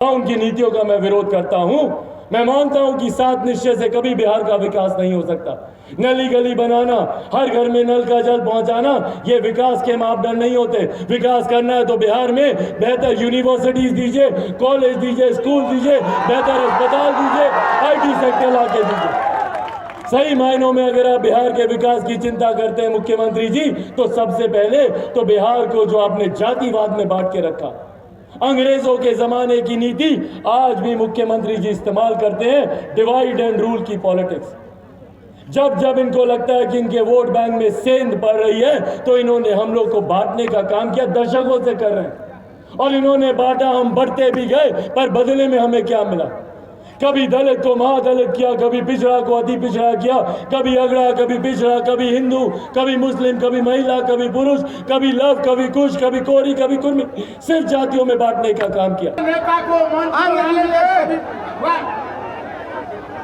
उनकी नीतियों का मैं विरोध करता हूं। मैं मानता हूं कि 7 निश्चय से कभी बिहार का विकास नहीं हो सकता। नली गली बनाना, हर घर में नल का जल पहुंचाना, ये विकास के मापदंड नहीं होते। विकास करना है तो बिहार में बेहतर यूनिवर्सिटीज दीजिए, कॉलेज दीजिए, स्कूल दीजिए, बेहतर अस्पताल दीजिए, IT सेक्टर ला के दीजिए। सही मायनों में अगर आप बिहार के विकास की चिंता करते हैं मुख्यमंत्री जी, तो सबसे पहले तो बिहार को जो आपने जातिवाद में बांट के रखा, अंग्रेजों के जमाने की नीति आज भी मुख्यमंत्री जी इस्तेमाल करते हैं, डिवाइड एंड रूल की पॉलिटिक्स। जब जब इनको लगता है कि इनके वोट बैंक में सेंध पड़ रही है, तो इन्होंने हम लोग को बांटने का काम किया, दशकों से कर रहे हैं। और इन्होंने बांटा, हम बढ़ते भी गए, पर बदले में हमें क्या मिला? कभी दलित को महादलित किया, कभी पिछड़ा को अति पिछड़ा किया, कभी अगड़ा, कभी पिछड़ा, कभी हिंदू, कभी मुस्लिम, कभी महिला, कभी पुरुष, कभी लव, कभी कुश, कभी कोरी, कभी कुर्मी, सिर्फ जातियों में बांटने का काम किया। नेता को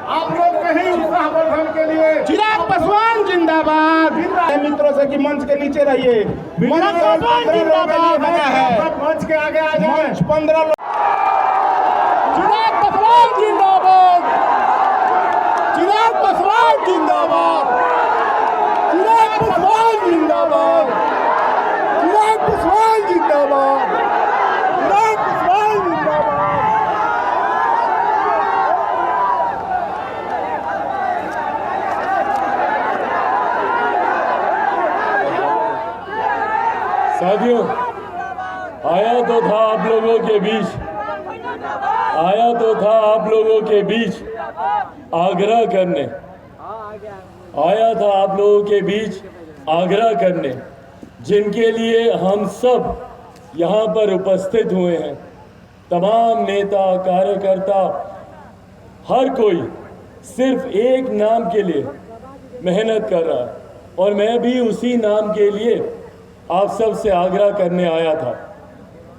आप लोग कहीं उत्साहवर्धन के लिए चिराग पासवान जिंदाबाद। मित्रों से कि मंच के नीचे रहिए। चिराग पासवान जिंदाबाद है। मंच के आगे आ जाए। 15 लोग। चिराग पासवान जिंदाबाद। चिराग पासवान जिंदाबाद। चिराग पासवान जिंदाबाद। चिराग पासवान जिंदाबाद। चिराग पासवान जिंदाबाद। साथियों, आया तो था आप लोगों के बीच, आया तो था आप लोगों के बीच आग्रह करने, आया था आप लोगों के बीच आग्रह करने, जिनके लिए हम सब यहाँ पर उपस्थित हुए हैं। तमाम नेता, कार्यकर्ता, हर कोई सिर्फ एक नाम के लिए मेहनत कर रहा है, और मैं भी उसी नाम के लिए आप सब से आग्रह करने आया था।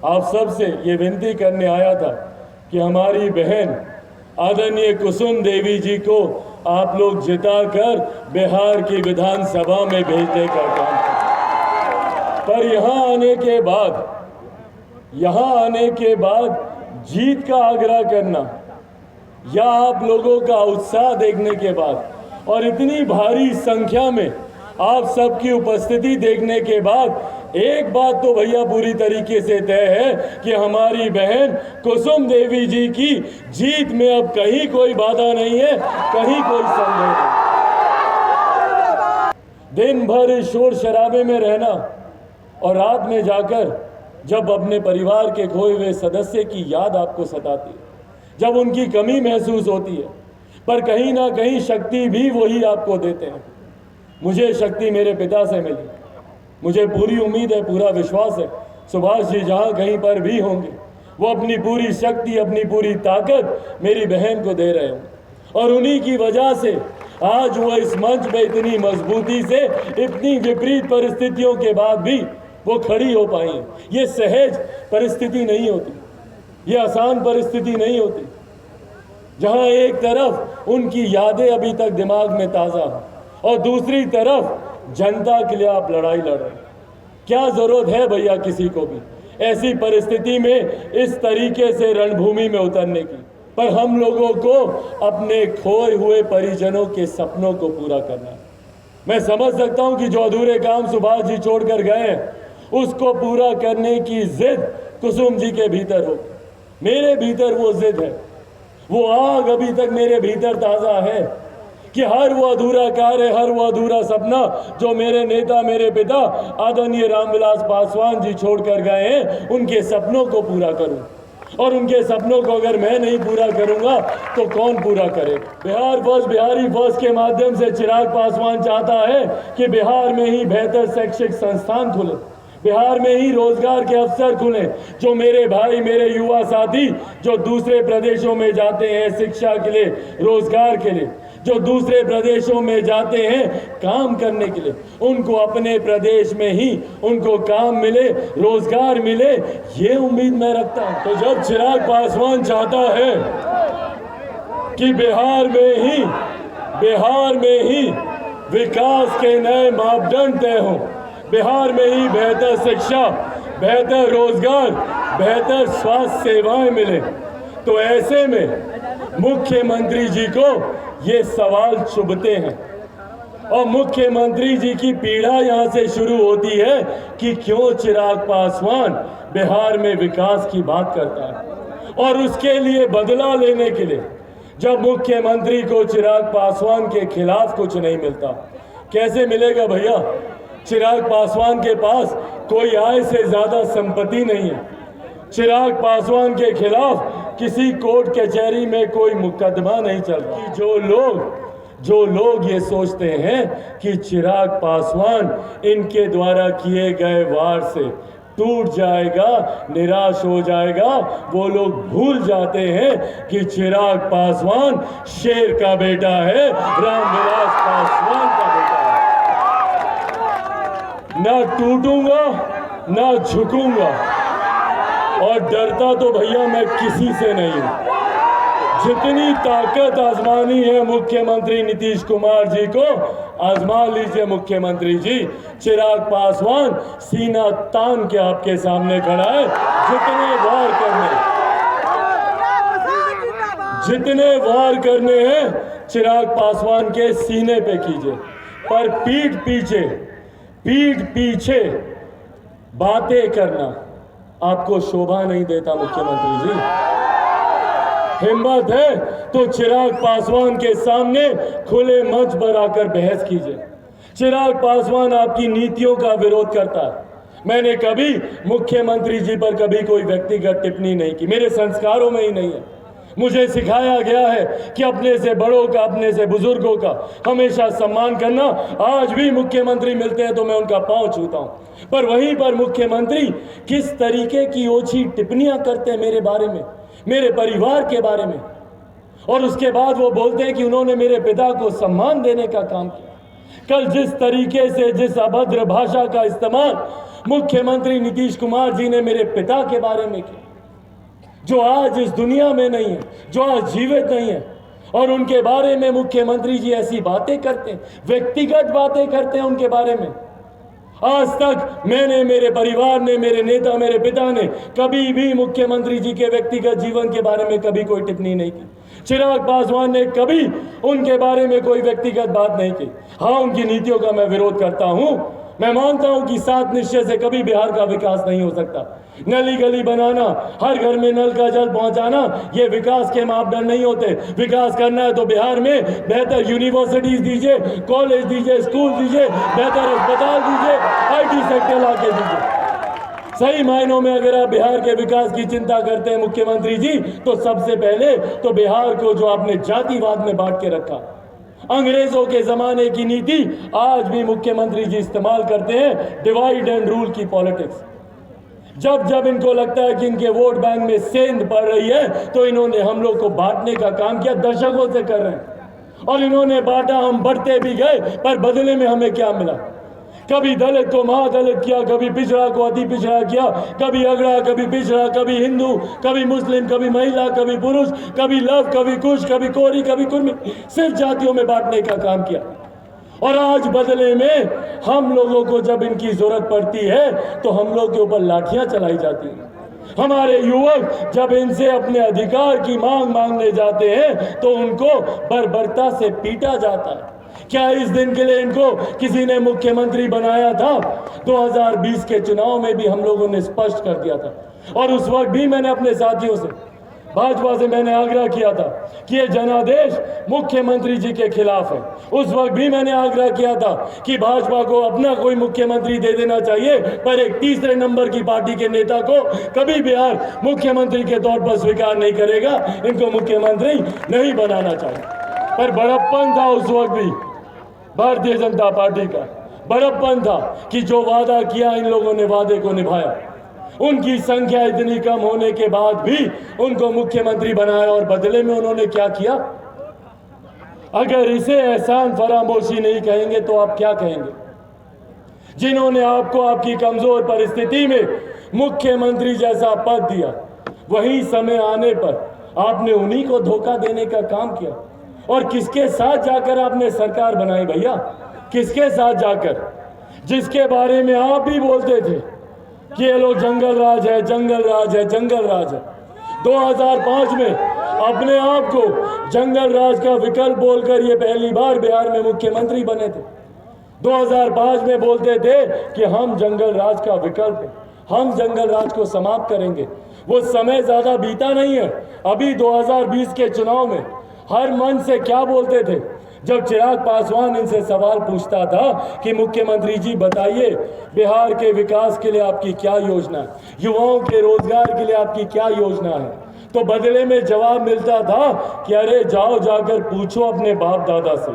आप सब से ये विनती करने आया था कि हमारी बहन आदरणीय कुसुम देवी जी को आप लोग जिताकर बिहार की विधानसभा में भेजने का काम करें। पर यहाँ आने के बाद जीत का आग्रह करना, या आप लोगों का उत्साह देखने के बाद और इतनी भारी संख्या में आप सबकी उपस्थिति देखने के बाद एक बात तो भैया पूरी तरीके से तय है कि हमारी बहन कुसुम देवी जी की जीत में अब कहीं कोई बाधा नहीं है, कहीं कोई संदेह नहीं। दिन भर शोर शराबे में रहना और रात में जाकर जब अपने परिवार के खोए हुए सदस्य की याद आपको सताती है, जब उनकी कमी महसूस होती है, पर कहीं ना कहीं शक्ति भी वही आपको देते हैं। मुझे शक्ति मेरे पिता से मिली। मुझे पूरी उम्मीद है, पूरा विश्वास है, सुभाष जी जहाँ कहीं पर भी होंगे, वो अपनी पूरी शक्ति, अपनी पूरी ताकत मेरी बहन को दे रहे होंगे। और उन्हीं की वजह से आज वो इस मंच में इतनी मजबूती से, इतनी विपरीत परिस्थितियों के बाद भी वो खड़ी हो पाई हैं। ये सहज परिस्थिति नहीं होती, ये आसान परिस्थिति नहीं होती, जहाँ एक तरफ उनकी यादें अभी तक दिमाग में ताज़ा हैं और दूसरी तरफ जनता के लिए आप लड़ाई लड़ रहे हैं। क्या जरूरत है भैया किसी को भी ऐसी परिस्थिति में इस तरीके से रणभूमि में उतरने की? पर हम लोगों को अपने खोए हुए परिजनों के सपनों को पूरा करना है। मैं समझ सकता हूं कि जो अधूरे काम सुभाष जी छोड़कर गए हैं, उसको पूरा करने की जिद कुसुम जी के भीतर हो। मेरे भीतर वो जिद है, वो आग अभी तक मेरे भीतर ताज़ा है कि हर वो अधूरा कार्य, हर वो अधूरा सपना जो मेरे नेता, मेरे पिता आदरणीय रामविलास पासवान जी छोड़कर गए हैं, उनके सपनों को पूरा करूं। और उनके सपनों को अगर मैं नहीं पूरा करूंगा तो कौन पूरा करेगा? बिहार फर्स्ट, बिहारी फर्स्ट के माध्यम से चिराग पासवान चाहता है कि बिहार में ही बेहतर शैक्षिक संस्थान खुले, बिहार में ही रोजगार के अवसर खुले। जो मेरे भाई, मेरे युवा साथी जो दूसरे प्रदेशों में जाते हैं शिक्षा के लिए, रोजगार के लिए, जो दूसरे प्रदेशों में जाते हैं काम करने के लिए, उनको अपने प्रदेश में ही उनको काम मिले, रोजगार मिले, ये उम्मीद मैं रखता हूं। तो जब चिराग पासवान चाहता है कि बिहार में ही विकास के नए मापदंड तय हों, बिहार में ही बेहतर शिक्षा, बेहतर रोजगार, बेहतर स्वास्थ्य सेवाएं मिले, तो ऐसे में मुख्यमंत्री जी को ये सवाल चुभते हैं और मुख्यमंत्री जी की पीड़ा यहाँ से शुरू होती है कि क्यों चिराग पासवान बिहार में विकास की बात करता है और उसके लिए बदला लेने के लिए जब मुख्यमंत्री को चिराग पासवान के खिलाफ कुछ नहीं मिलता, कैसे मिलेगा भैया? चिराग पासवान के पास कोई आय से ज्यादा संपत्ति नहीं है। चिराग पासवान के खिलाफ किसी कोर्ट कचहरी में कोई मुकदमा नहीं चल रहा। जो लोग ये सोचते हैं कि चिराग पासवान इनके द्वारा किए गए वार से टूट जाएगा, निराश हो जाएगा, वो लोग भूल जाते हैं कि चिराग पासवान शेर का बेटा है, रामविलास पासवान का बेटा है। ना टूटूंगा ना झुकूंगा और डरता तो भैया मैं किसी से नहीं हूं। जितनी ताकत आजमानी है मुख्यमंत्री नीतीश कुमार जी को, आजमा लीजिए मुख्यमंत्री जी। चिराग पासवान सीना तान के आपके सामने खड़ा है। जितने वार करने हैं चिराग पासवान के सीने पे कीजिए, पर पीठ पीछे बातें करना आपको शोभा नहीं देता मुख्यमंत्री जी। हिम्मत है तो चिराग पासवान के सामने खुले मंच पर आकर बहस कीजिए। चिराग पासवान आपकी नीतियों का विरोध करता है। मैंने कभी मुख्यमंत्री जी पर कभी कोई व्यक्तिगत टिप्पणी नहीं की, मेरे संस्कारों में ही नहीं है। मुझे सिखाया गया है कि अपने से बड़ों का, अपने से बुजुर्गों का हमेशा सम्मान करना। आज भी मुख्यमंत्री मिलते हैं तो मैं उनका पांव छूता हूं, पर वहीं पर मुख्यमंत्री किस तरीके की ओछी टिप्पणियां करते हैं मेरे बारे में, मेरे परिवार के बारे में, और उसके बाद वो बोलते हैं कि उन्होंने मेरे पिता को सम्मान देने का काम किया। कल जिस तरीके से, जिस अभद्र भाषा का इस्तेमाल मुख्यमंत्री नीतीश कुमार जी ने मेरे पिता के बारे में किया, जो आज इस दुनिया में नहीं है, जो आज जीवित नहीं है, और उनके बारे में मुख्यमंत्री जी ऐसी बातें करते हैं, व्यक्तिगत बातें करते हैं उनके बारे में। आज तक मैंने, मेरे परिवार ने, मेरे नेता, मेरे पिता ने कभी भी मुख्यमंत्री जी के व्यक्तिगत जीवन के बारे में कभी कोई टिप्पणी नहीं की। चिराग पासवान ने कभी उनके बारे में कोई व्यक्तिगत बात नहीं की। हाँ, उनकी नीतियों का मैं विरोध करता हूं। मैं मानता हूं कि 7 निश्चय से कभी बिहार का विकास नहीं हो सकता। नली गली बनाना, हर घर में नल का जल पहुंचाना, ये विकास के मापदंड नहीं होते। विकास करना है तो बिहार में बेहतर यूनिवर्सिटीज दीजिए, कॉलेज दीजिए, स्कूल दीजिए, बेहतर अस्पताल दीजिए, IT सेक्टर ला के दीजिए। सही मायनों में अगर आप बिहार के विकास की चिंता करते हैं मुख्यमंत्री जी, तो सबसे पहले तो बिहार को जो आपने जातिवाद में बांट के रखा, अंग्रेजों के जमाने की नीति आज भी मुख्यमंत्री जी इस्तेमाल करते हैं, डिवाइड एंड रूल की पॉलिटिक्स। जब जब इनको लगता है कि इनके वोट बैंक में सेंध पड़ रही है, तो इन्होंने हम लोग को बांटने का काम किया, दशकों से कर रहे हैं। और इन्होंने बांटा, हम बढ़ते भी गए, पर बदले में हमें क्या मिला? कभी दलित को महादलित किया, कभी पिछड़ा को अति पिछड़ा किया, कभी अगड़ा, कभी पिछड़ा, कभी हिंदू, कभी मुस्लिम, कभी महिला, कभी पुरुष, कभी लव, कभी कुश, कभी कोरी, कभी कुर्मी, सिर्फ जातियों में बांटने का काम किया। और आज बदले में हम लोगों को जब इनकी जरूरत पड़ती है तो हम लोग के ऊपर लाठियां चलाई जाती हैं। हमारे युवक जब इनसे अपने अधिकार की मांग मांगने जाते हैं तो उनको बर्बरता से पीटा जाता है। क्या इस दिन के लिए इनको किसी ने मुख्यमंत्री बनाया था? 2020 के चुनाव में भी हम लोगों ने स्पष्ट कर दिया था, और उस वक्त भी मैंने अपने साथियों से, भाजपा से मैंने आग्रह किया था कि ये जनादेश मुख्यमंत्री जी के खिलाफ है। उस वक्त भी मैंने आग्रह किया था कि भाजपा को अपना कोई मुख्यमंत्री दे देना चाहिए, पर एक तीसरे नंबर की पार्टी के नेता को कभी बिहार मुख्यमंत्री के तौर पर स्वीकार नहीं करेगा। इनको मुख्यमंत्री नहीं बनाना चाहिए। पर बड़प्पन था उस वक्त भी भारतीय जनता पार्टी का, बड़प्पन था कि जो वादा किया इन लोगों ने वादे को निभाया। उनकी संख्या इतनी कम होने के बाद भी उनको मुख्यमंत्री बनाया, और बदले में उन्होंने क्या किया? अगर इसे एहसान फरामोशी नहीं कहेंगे तो आप क्या कहेंगे? जिन्होंने आपको आपकी कमजोर परिस्थिति में मुख्यमंत्री जैसा पद दिया, वही समय आने पर आपने उन्हीं को धोखा देने का काम किया। और किसके साथ जाकर आपने सरकार बनाई भैया? किसके साथ जाकर? जिसके बारे में आप भी बोलते थे कि ये लोग जंगल राज है, जंगल राज है, जंगल राज है। 2005 में अपने आप को जंगल राज का विकल्प बोलकर ये पहली बार बिहार में मुख्यमंत्री बने थे। 2005 में बोलते थे कि हम जंगल राज का विकल्प हैं, हम जंगल राज को समाप्त करेंगे। वो समय ज्यादा बीता नहीं है। अभी 2020 के चुनाव में हर मन से क्या बोलते थे, जब चिराग पासवान इनसे सवाल पूछता था कि मुख्यमंत्री जी बताइए बिहार के विकास के लिए आपकी क्या योजना है, युवाओं के रोजगार के लिए आपकी क्या योजना है, तो बदले में जवाब मिलता था कि अरे जाओ जाकर पूछो अपने बाप दादा से।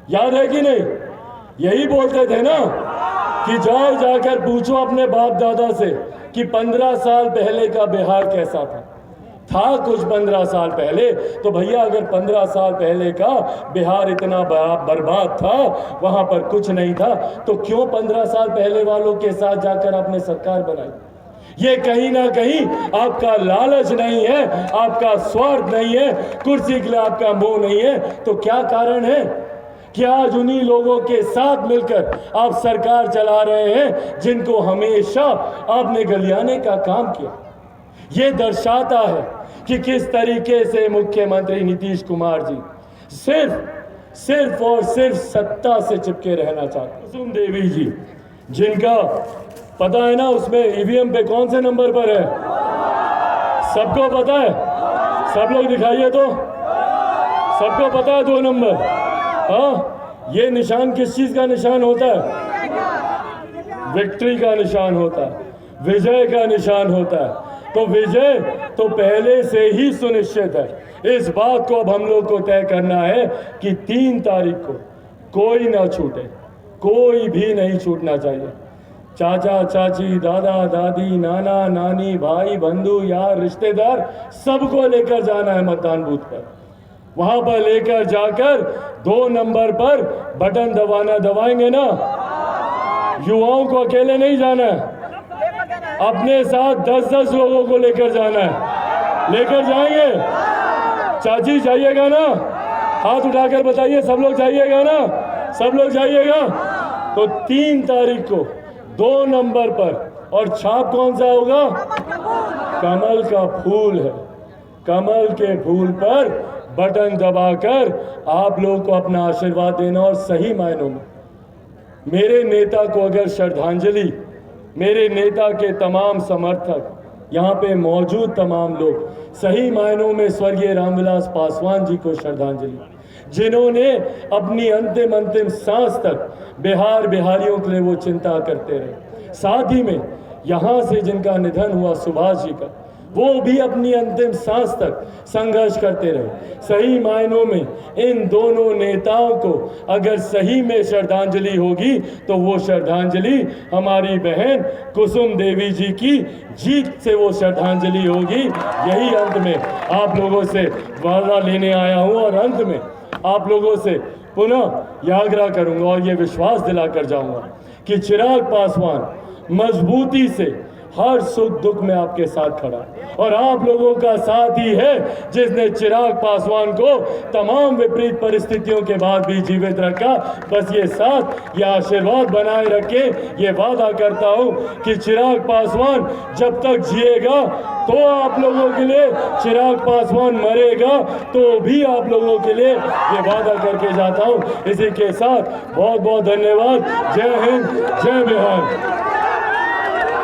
याद है कि नहीं? यही बोलते थे ना कि जाओ जाकर पूछो अपने बाप दादा से कि 15 साल पहले का बिहार कैसा था कुछ 15 साल पहले। तो भैया अगर 15 साल पहले का बिहार इतना बर्बाद था, वहां पर कुछ नहीं था, तो क्यों 15 साल पहले वालों के साथ जाकर आपने सरकार बनाई? ये कहीं ना कहीं आपका लालच नहीं है, आपका स्वार्थ नहीं है, कुर्सी के लिए आपका मोह नहीं है। तो क्या कारण है कि आज उन्हीं लोगों के साथ मिलकर आप सरकार चला रहे हैं जिनको हमेशा आपने गलियाने का काम किया? ये दर्शाता है कि किस तरीके से मुख्यमंत्री नीतीश कुमार जी सिर्फ और सिर्फ सत्ता से चिपके रहना चाहते हैं। कुसुम देवी जी, जिनका पता है ना उसमें ईवीएम पे कौन से नंबर पर है, सबको पता है? सब लोग दिखाइए तो, सबको पता है 2 नंबर। हाँ, ये निशान किस चीज का निशान होता है? विक्ट्री का निशान होता है, विजय का निशान होता है। तो विजय तो पहले से ही सुनिश्चित है। इस बात को अब हम लोग को तय करना है कि 3 तारीख को कोई ना छूटे, कोई भी नहीं छूटना चाहिए। चाचा चाची, दादा दादी, नाना नानी, भाई बंधु, यार रिश्तेदार, सबको लेकर जाना है मतदान बूथ पर। वहां पर लेकर जाकर 2 नंबर पर बटन दबाएंगे ना। युवाओं को अकेले नहीं जाना है, अपने साथ 10-10 लोगों को लेकर जाना है। लेकर जाएंगे? चाची जाइएगा ना? हाथ उठाकर बताइए, सब लोग जाइएगा ना? सब लोग जाइएगा? तो 3 तारीख को 2 नंबर पर, और छाप कौन सा होगा? कमल का फूल है। कमल के फूल पर बटन दबाकर आप लोगों को अपना आशीर्वाद देना। और सही मायनों में मेरे नेता को अगर श्रद्धांजलि, मेरे नेता के तमाम समर्थक, यहाँ पे मौजूद तमाम लोग, सही मायनों में स्वर्गीय रामविलास पासवान जी को श्रद्धांजलि, जिन्होंने अपनी अंतिम सांस तक बिहारियों के लिए वो चिंता करते रहे। साथ ही में यहाँ से जिनका निधन हुआ सुभाष जी का, वो भी अपनी अंतिम सांस तक संघर्ष करते रहे। सही मायनों में इन दोनों नेताओं को अगर सही में श्रद्धांजलि होगी तो वो श्रद्धांजलि हमारी बहन कुसुम देवी जी की जीत से वो श्रद्धांजलि होगी। यही अंत में आप लोगों से वादा लेने आया हूँ, और अंत में आप लोगों से पुनः यह आग्रह करूंगा और ये विश्वास दिलाकर जाऊंगा कि चिराग पासवान मजबूती से हर सुख दुख में आपके साथ खड़ा, और आप लोगों का साथ ही है जिसने चिराग पासवान को तमाम विपरीत परिस्थितियों के बाद भी जीवित रखा। बस ये साथ, ये आशीर्वाद बनाए रखे। ये वादा करता हूं कि चिराग पासवान जब तक जिएगा तो आप लोगों के लिए, चिराग पासवान मरेगा तो भी आप लोगों के लिए, ये वादा करके जाता हूं। इसी के साथ बहुत बहुत धन्यवाद। जय हिंद, जय बिहार।